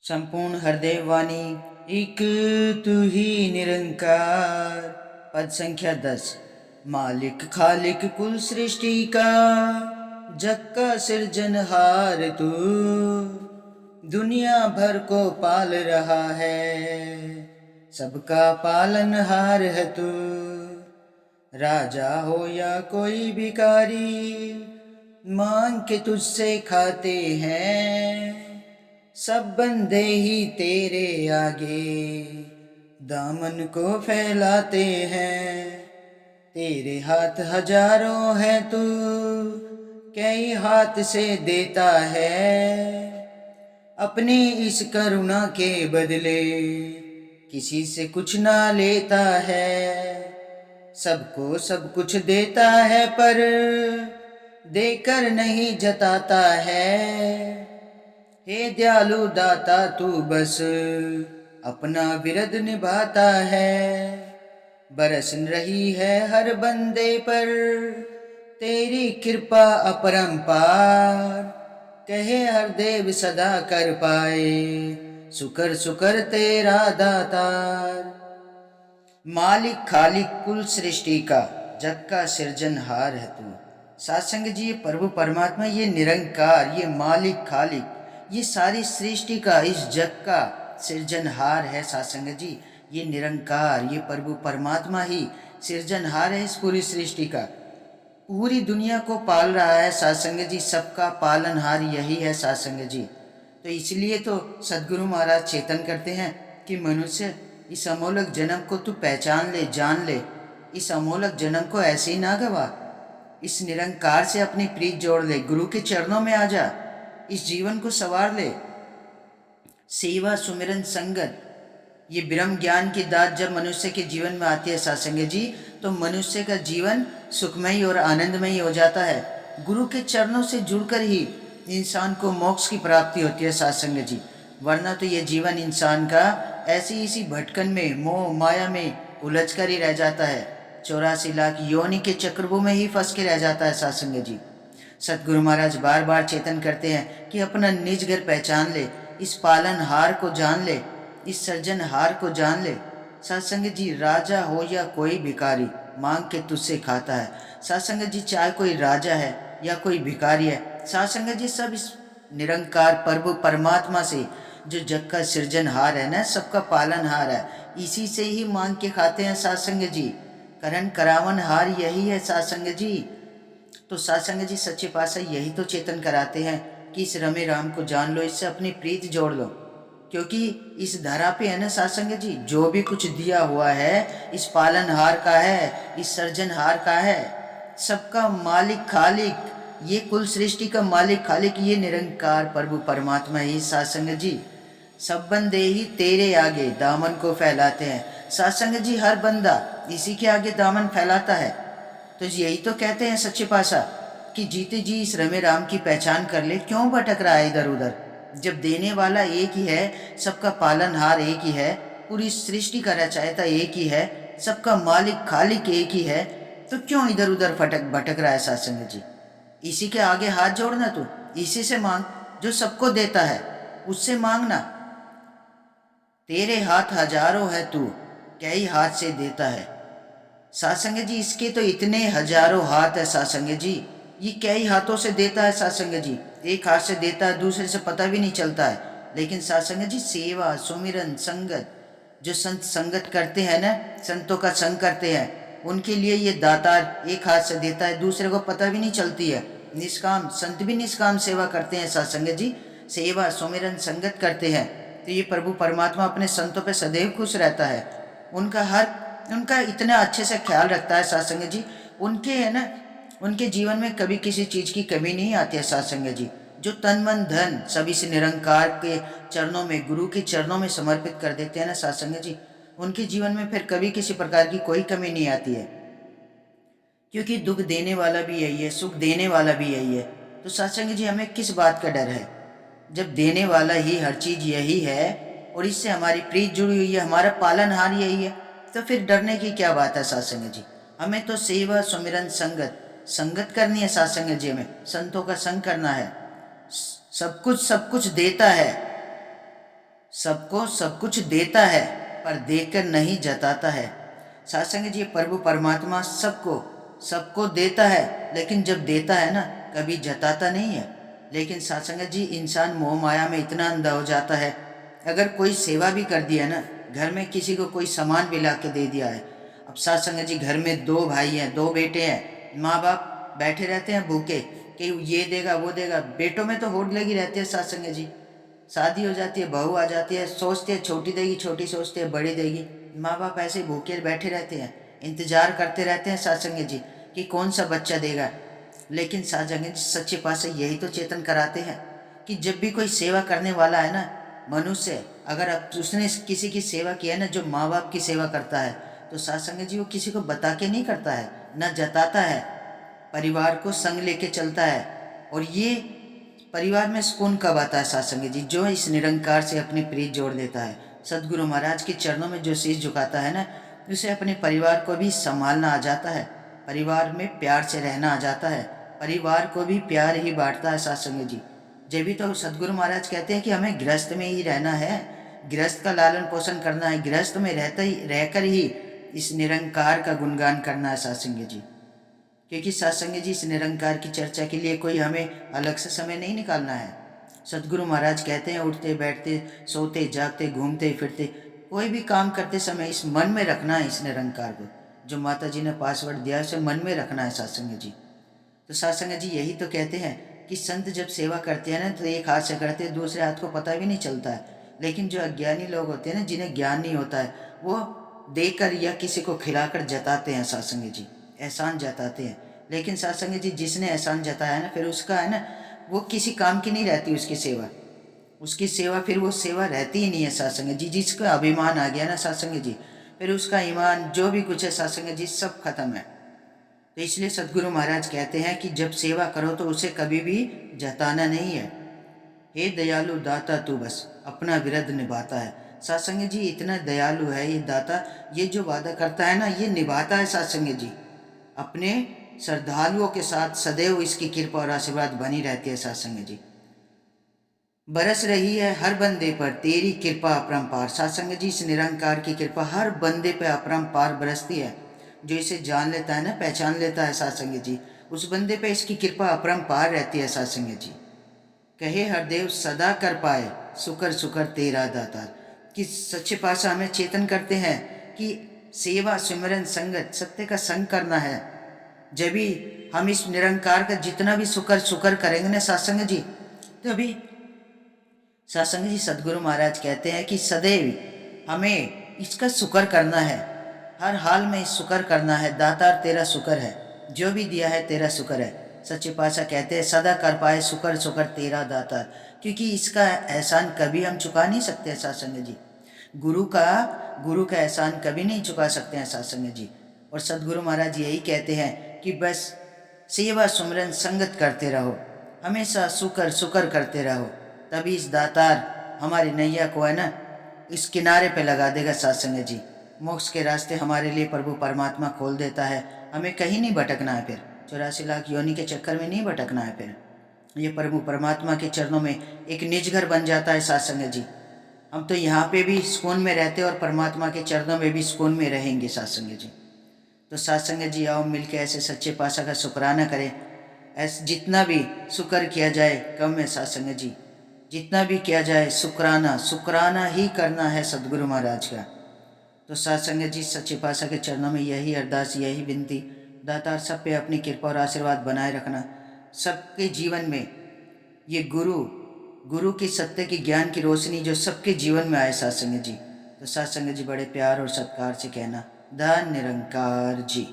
संपूर्ण हृदय वाणी एक तू ही निरंकार। पद संख्या 10। मालिक खालिक कुल सृष्टि का, जग का सृजनहार तू, दुनिया भर को पाल रहा है, सबका पालनहार है तू। राजा हो या कोई भिखारी, मांग के तुझसे खाते हैं, सब बंदे ही तेरे आगे दामन को फैलाते हैं। तेरे हाथ हजारों हैं तू, कई हाथ से देता है, अपनी इस करुणा के बदले किसी से कुछ ना लेता है। सबको सब कुछ देता है पर देकर नहीं जताता है। हे दयालु दाता तू बस अपना विरद निभाता है। बरस रही है हर बंदे पर तेरी कृपा अपरंपार, कहे हर देव सदा कर पाए शुक्र शुक्र तेरा दातार। मालिक खालिक कुल सृष्टि का, जग का सृजनहार है तू। सात्संग जी, ये प्रभु परमात्मा, ये निरंकार, ये मालिक खालिक, ये सारी सृष्टि का, इस जग का सृजनहार है। सात्संग जी, ये निरंकार, ये प्रभु परमात्मा ही सृजनहार है इस पूरी सृष्टि का। पूरी दुनिया को पाल रहा है सात्संग जी, सबका पालनहार यही है सात्संग जी। तो इसलिए तो सदगुरु महाराज चेतन करते हैं कि मनुष्य, इस अमोलक जन्म को तू पहचान ले, जान ले। इस अमोलक जन्म को ऐसे ही ना गवा, इस निरंकार से अपनी प्रीत जोड़ ले, गुरु के चरणों में आ जा, इस जीवन को संवार ले। सेवा सुमिरन संगत, ये ब्रह्म ज्ञान की दात जब मनुष्य के जीवन में आती है सात्संग जी, तो मनुष्य का जीवन सुखमयी और आनंदमयी हो जाता है। गुरु के चरणों से जुड़कर ही इंसान को मोक्ष की प्राप्ति होती है सात्संग जी। वरना तो ये जीवन इंसान का ऐसी इसी भटकन में, मोह माया में उलझ कर ही रह जाता है। 84 लाख योनि के चक्रवों में ही फंस के रह जाता है सात्संग जी। सतगुरु महाराज बार बार चेतन करते हैं कि अपना निज घर पहचान ले, इस पालनहार को जान ले, इस सृजनहार को जान ले। सत्संग जी, राजा हो या कोई भिखारी, मांग के तुझसे खाता है। सत्संग जी, चाहे कोई राजा है या कोई भिखारी है, सत्संग जी, सब इस निरंकार प्रभु परमात्मा से, जो जग का सृजनहार है ना, सबका पालनहार है, इसी से ही मांग के खाते हैं सत्संग जी। करण करावन हार यही है सत्संग जी। तो सत्संग जी, सच्चे पातशाह यही तो चेतन कराते हैं कि इस रमे राम को जान लो, इससे अपनी प्रीत जोड़ लो। क्योंकि इस धरा पे है ना सत्संग जी, जो भी कुछ दिया हुआ है इस पालनहार का है, इस सर्जनहार का है, सबका मालिक खालिक, ये कुल सृष्टि का मालिक खालिक, ये निरंकार प्रभु परमात्मा ही सत्संग जी। सब बंदे ही तेरे आगे दामन को फैलाते हैं सत्संग जी, हर बंदा इसी के आगे दामन फैलाता है। तो यही तो कहते हैं सच्चे पातशाह कि जीते जी इस रमे राम की पहचान कर ले, क्यों भटक रहा है इधर उधर। जब देने वाला एक ही है, सबका पालनहार एक ही है, पूरी सृष्टि का रचयिता एक ही है, सबका मालिक खालिक एक ही है, तो क्यों इधर उधर भटक रहा है सत्संग जी। इसी के आगे हाथ जोड़ना, तू इसी से मांग, जो सबको देता है उससे मांगना। तेरे हाथ हजारों है तू, कई हाथ से देता है। सत्संग जी, इसके तो इतने हजारों हाथ है सत्संग जी, ये कई हाथों से देता है सत्संग जी। एक हाथ से देता है, दूसरे से पता भी नहीं चलता है। लेकिन सत्संग जी, सेवा सुमिरन संगत, जो संत संगत करते हैं ना, संतों का संग करते हैं, उनके लिए ये दातार एक हाथ से देता है, दूसरे को पता भी नहीं चलती है। निष्काम संत भी निष्काम सेवा करते हैं सत्संग जी, सेवा सुमिरन संगत करते हैं। तो ये प्रभु परमात्मा अपने संतों पे सदैव खुश रहता है, उनका इतना अच्छे से ख्याल रखता है सत्संग जी। उनके है ना, उनके जीवन में कभी किसी चीज़ की कमी नहीं आती है सत्संग जी। जो तन मन धन सभी से निरंकार के चरणों में, गुरु के चरणों में समर्पित कर देते हैं ना सत्संग जी, उनके जीवन में फिर कभी किसी प्रकार की कोई कमी नहीं आती है। क्योंकि दुख देने वाला भी यही है, सुख देने वाला भी यही है। तो सत्संग जी, हमें किस बात का डर है, जब देने वाला ही हर चीज़ यही है और इससे हमारी प्रीत जुड़ी हुई है, हमारा पालनहार यही है, तो फिर डरने की क्या बात है सत्संग जी। हमें तो सेवा सुमिरन संगत करनी है सत्संग जी, में संतों का संग करना है। सब कुछ देता है, सबको सब कुछ देता है पर देकर नहीं जताता है। सात्संग जी, प्रभु परमात्मा सबको सबको देता है, लेकिन जब देता है ना, कभी जताता नहीं है। लेकिन सात्संग जी, इंसान मोह माया में इतना अंधा हो जाता है, अगर कोई सेवा भी कर दिया ना, घर में किसी को कोई सामान भी ला के दे दिया है। अब सात्संग जी, घर में 2 भाई हैं, 2 बेटे हैं, माँ बाप बैठे रहते हैं भूखे कि ये देगा वो देगा। बेटों में तो होड़ लगी रहती है सात्संग जी। शादी हो जाती है, बहू आ जाती है, सोचती है छोटी देगी, छोटी सोचती है बड़ी देगी। माँ बाप ऐसे भूखे बैठे रहते हैं, इंतजार करते रहते हैं सात्संग जी कि कौन सा बच्चा देगा। लेकिन सात्संग जी, सच्चे पातशाह यही तो चेतन कराते हैं कि जब भी कोई सेवा करने वाला है ना, मनुष्य, अगर अब उसने किसी की सेवा की है ना, जो माँ बाप की सेवा करता है, तो सात्संग जी वो किसी को बता के नहीं करता है, न जताता है, परिवार को संग लेके चलता है। और ये परिवार में सुकून कब आता है सात्संग जी? जो इस निरंकार से अपनी प्रीत जोड़ देता है, सदगुरु महाराज के चरणों में जो शीश झुकाता है ना, उसे अपने परिवार को भी संभालना आ जाता है, परिवार में प्यार से रहना आ जाता है, परिवार को भी प्यार ही बांटता है सात्संग जी। जब भी तो सदगुरु महाराज कहते हैं कि हमें गृहस्थ में ही रहना है, गृहस्थ का लालन पोषण करना है, गृहस्थ में रहकर ही इस निरंकार का गुणगान करना है सात्संग जी। क्योंकि सत्संग जी, इस निरंकार की चर्चा के लिए कोई हमें अलग से समय नहीं निकालना है। सदगुरु महाराज कहते हैं, उठते बैठते सोते जागते घूमते फिरते कोई भी काम करते समय इस मन में रखना है, इस निरंकार को। जो माता जी ने पासवर्ड दिया है उसे मन में रखना है सात्संग जी। तो सात्संग जी यही तो कहते हैं कि संत जब सेवा करते हैं ना, तो एक हाथ से करते हैं, दूसरे हाथ को पता भी नहीं चलता है। लेकिन जो अज्ञानी लोग होते हैं ना, जिन्हें ज्ञान नहीं होता है, वो देकर या किसी को खिलाकर जताते हैं सात्संग जी, एहसान जताते हैं। लेकिन सात्संग जी, जिसने एहसान जताया है ना, फिर उसका है ना, वो किसी काम की नहीं रहती उसकी सेवा फिर वो सेवा रहती ही नहीं है सात्संग जी। जिसका अभिमान आ गया ना सात्संग जी, फिर उसका ईमान जो भी कुछ है सात्संग जी, सब खत्म है। तो इसलिए सदगुरु महाराज कहते हैं कि जब सेवा करो तो उसे कभी भी जताना नहीं है। हे दयालु दाता, तू बस अपना विरध निभाता है। सात्संग जी, इतना दयालु है ये दाता, ये जो वादा करता है ना, ये निभाता है सात्संग जी। अपने श्रद्धालुओं के साथ सदैव इसकी कृपा और आशीर्वाद बनी रहती है सात्संग जी। बरस रही है हर बंदे पर तेरी कृपा अपरंपार। सात्संग जी, इस निरंकार की कृपा हर बंदे पे अपरंपार बरसती है। जो इसे जान लेता है ना, पहचान लेता है सात्संग जी, उस बंदे पे इसकी कृपा अपरंपार रहती है सात्संग जी। कहे हरदेव सदा कर पाए, सुकर सुकर तेरा दाता। कि सच्चे पातशाह हमें चेतन करते हैं कि सेवा सिमरन संगत सत्य का संग करना है। जब भी हम इस निरंकार का जितना भी सुकर सुकर करेंगे ना सात्संग जी, तो अभी सात्संग जी, सदगुरु महाराज कहते हैं कि सदैव हमें इसका शुक्र करना है, हर हाल में शुक्र करना है। दातार तेरा शुक्र है, जो भी दिया है तेरा शुक्र है। सच्चे पातशाह कहते हैं सदा कर पाए शुक्र शुक्र तेरा दातार, क्योंकि इसका एहसान कभी हम चुका नहीं सकते हैं सात्संग जी। गुरु का एहसान कभी नहीं चुका सकते हैं सात्संग जी। और सदगुरु महाराज यही कहते हैं कि बस सेवा सुमरन संगत करते रहो, हमेशा शुक्र शुक्र करते रहो, तभी इस दातार हमारी नैया को है ना, इस किनारे पे लगा देगा सात्संग जी। मोक्ष के रास्ते हमारे लिए प्रभु परमात्मा खोल देता है। हमें कहीं नहीं भटकना है, फिर 84 लाख योनि के चक्कर में नहीं भटकना है। फिर ये प्रभु परमात्मा के चरणों में एक निज घर बन जाता है सात्संग जी। हम तो यहाँ पे भी सुकून में रहते और परमात्मा के चरणों में भी सुकून में रहेंगे सात्संग जी। तो सात्संग जी, आओ मिलके ऐसे सच्चे पातशाह का शुक्राना करें। ऐसे जितना भी शुक्र किया जाए कम है सात्संग जी, जितना भी किया जाए शुक्राना शुक्राना ही करना है सदगुरु महाराज का। तो सात्संग जी, सच्चे पातशाह के चरणों में यही अरदास, यही विनती, दातार सब पे अपनी कृपा और आशीर्वाद बनाए रखना। सबके जीवन में ये गुरु की सत्य की ज्ञान की रोशनी जो सबके जीवन में आए सात्संग जी। तो सात्संग जी, बड़े प्यार और सत्कार से कहना, धन निरंकार जी।